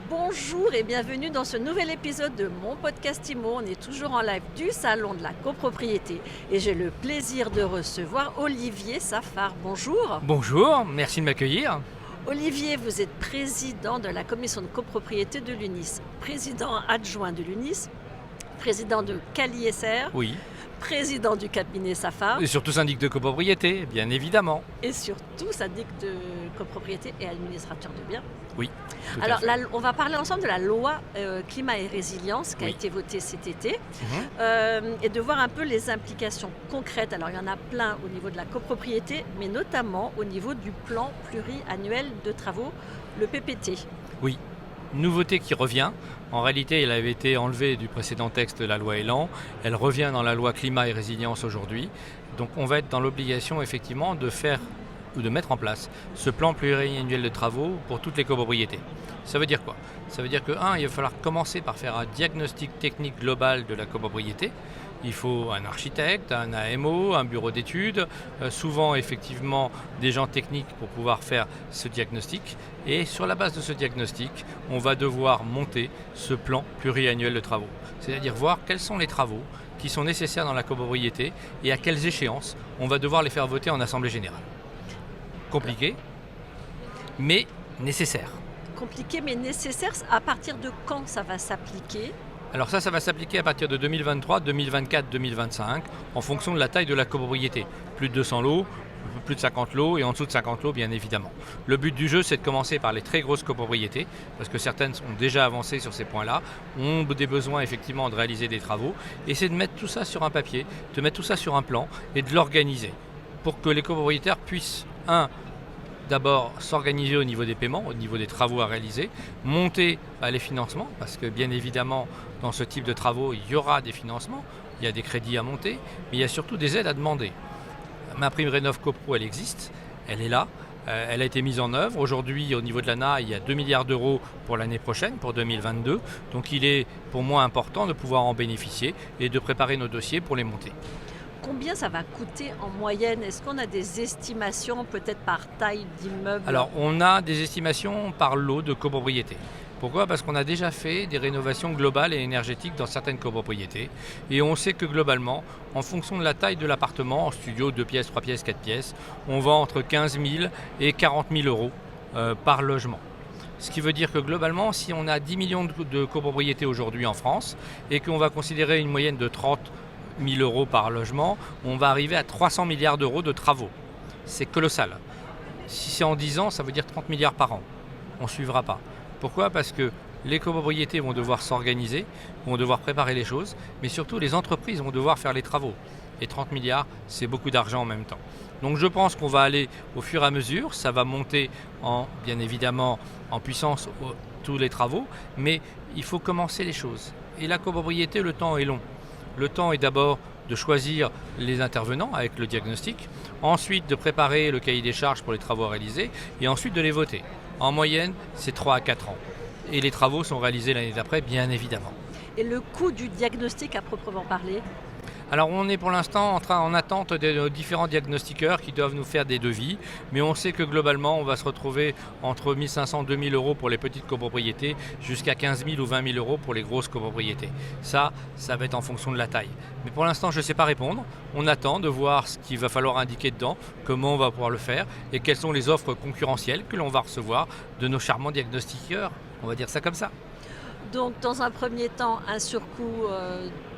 Bonjour et bienvenue dans ce nouvel épisode de mon podcast IMO. On est toujours en live du salon de la copropriété et j'ai le plaisir de recevoir Olivier Safar. Bonjour. Bonjour, merci de m'accueillir. Olivier, vous êtes président de la commission de copropriété de l'UNIS, président adjoint de l'UNIS, président de CaliSR, Oui, président du cabinet Safar et surtout syndic de copropriété, bien évidemment. et surtout syndic de copropriété et administrateur de biens. Oui, tout Alors, à fait. on va parler ensemble de la loi climat et résilience qui a Oui. été votée cet été Mhm. et de voir un peu les implications concrètes. Alors, il y en a plein au niveau de la copropriété, mais notamment au niveau du plan pluriannuel de travaux, le PPT. Oui, nouveauté qui revient. En réalité, elle avait été enlevée du précédent texte de la loi Elan. Elle revient dans la loi climat et résilience aujourd'hui. Donc on va être dans l'obligation effectivement de faire ou de mettre en place ce plan pluriannuel de travaux pour toutes les copropriétés. Ça veut dire quoi? Ça veut dire que, il va falloir commencer par faire un diagnostic technique global de la copropriété. Il faut un architecte, un AMO, un bureau d'études, souvent effectivement des gens techniques pour pouvoir faire ce diagnostic. Et sur la base de ce diagnostic, on va devoir monter ce plan pluriannuel de travaux. C'est-à-dire voir quels sont les travaux qui sont nécessaires dans la copropriété et à quelles échéances on va devoir les faire voter en assemblée générale. Compliqué, mais nécessaire. Compliqué mais nécessaire. À partir de quand ça va s'appliquer? Alors ça va s'appliquer à partir de 2023, 2024, 2025, en fonction de la taille de la copropriété. Plus de 200 lots, plus de 50 lots et en dessous de 50 lots, bien évidemment. Le but du jeu, c'est de commencer par les très grosses copropriétés, parce que certaines ont déjà avancé sur ces points-là, ont des besoins effectivement de réaliser des travaux, et c'est de mettre tout ça sur un papier, de mettre tout ça sur un plan et de l'organiser, pour que les copropriétaires puissent, d'abord s'organiser au niveau des paiements, au niveau des travaux à réaliser, monter les financements, parce que bien évidemment, dans ce type de travaux, il y aura des financements, il y a des crédits à monter, mais il y a surtout des aides à demander. Ma prime Rénov' Copro, elle existe, elle est là, elle a été mise en œuvre. Aujourd'hui, au niveau de l'ANA, il y a 2 milliards d'euros pour l'année prochaine, pour 2022. Donc il est pour moi important de pouvoir en bénéficier et de préparer nos dossiers pour les monter. Combien ça va coûter en moyenne? Est-ce qu'on a des estimations peut-être par taille d'immeuble? Alors, on a des estimations par lot de copropriétés. Pourquoi? Parce qu'on a déjà fait des rénovations globales et énergétiques dans certaines copropriétés. Et on sait que globalement, en fonction de la taille de l'appartement, en studio 2 pièces, 3 pièces, 4 pièces, on vend entre 15 000 et 40 000 euros par logement. Ce qui veut dire que globalement, si on a 10 millions de copropriétés aujourd'hui en France et qu'on va considérer une moyenne de 30 000 euros par logement, on va arriver à 300 milliards d'euros de travaux. C'est colossal. Si c'est en 10 ans, ça veut dire 30 milliards par an. On ne suivra pas. Pourquoi? Parce que les copropriétés vont devoir s'organiser, vont devoir préparer les choses, mais surtout les entreprises vont devoir faire les travaux. Et 30 milliards, c'est beaucoup d'argent en même temps. Donc je pense qu'on va aller au fur et à mesure, ça va monter bien évidemment en puissance tous les travaux, mais il faut commencer les choses. Et la copropriété, le temps est long. Le temps est d'abord de choisir les intervenants avec le diagnostic, ensuite de préparer le cahier des charges pour les travaux à réaliser et ensuite de les voter. En moyenne, c'est 3 à 4 ans. Et les travaux sont réalisés l'année d'après, bien évidemment. Et le coût du diagnostic à proprement parler? Alors on est pour l'instant en attente de différents diagnostiqueurs qui doivent nous faire des devis, mais on sait que globalement on va se retrouver entre 1 500 et 2 000 euros pour les petites copropriétés, jusqu'à 15 000 ou 20 000 euros pour les grosses copropriétés. Ça va être en fonction de la taille. Mais pour l'instant je ne sais pas répondre, on attend de voir ce qu'il va falloir indiquer dedans, comment on va pouvoir le faire et quelles sont les offres concurrentielles que l'on va recevoir de nos charmants diagnostiqueurs, on va dire ça comme ça. Donc, dans un premier temps, un surcoût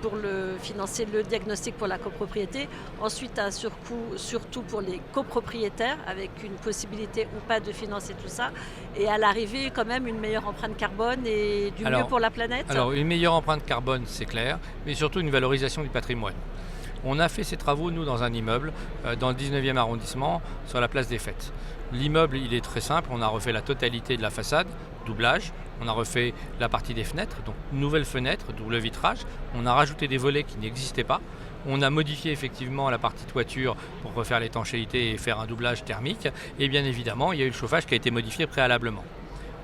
pour financer le diagnostic pour la copropriété. Ensuite, un surcoût surtout pour les copropriétaires, avec une possibilité ou pas de financer tout ça. Et à l'arrivée, quand même, une meilleure empreinte carbone et du mieux pour la planète. Alors, une meilleure empreinte carbone, c'est clair, mais surtout une valorisation du patrimoine. On a fait ces travaux, nous, dans un immeuble, dans le 19e arrondissement, sur la place des Fêtes. L'immeuble, il est très simple, on a refait la totalité de la façade, doublage, on a refait la partie des fenêtres, donc nouvelles fenêtres, double vitrage, on a rajouté des volets qui n'existaient pas, on a modifié effectivement la partie toiture pour refaire l'étanchéité et faire un doublage thermique, et bien évidemment, il y a eu le chauffage qui a été modifié préalablement.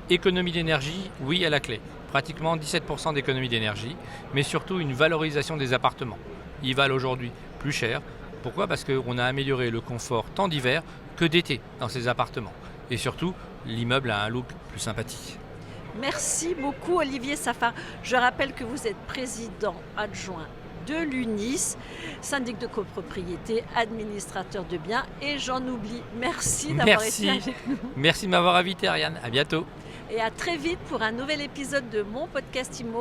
Économie d'énergie, oui à la clé, pratiquement 17% d'économie d'énergie, mais surtout une valorisation des appartements. Ils valent aujourd'hui plus cher. Pourquoi? Parce qu'on a amélioré le confort tant d'hiver que d'été dans ces appartements. Et surtout, l'immeuble a un look plus sympathique. Merci beaucoup Olivier Safar. Je rappelle que vous êtes président adjoint de l'UNIS, syndic de copropriété, administrateur de biens et j'en oublie. Merci d'avoir été avec nous. Merci de m'avoir invité Ariane, à bientôt. Et à très vite pour un nouvel épisode de mon podcast IMO.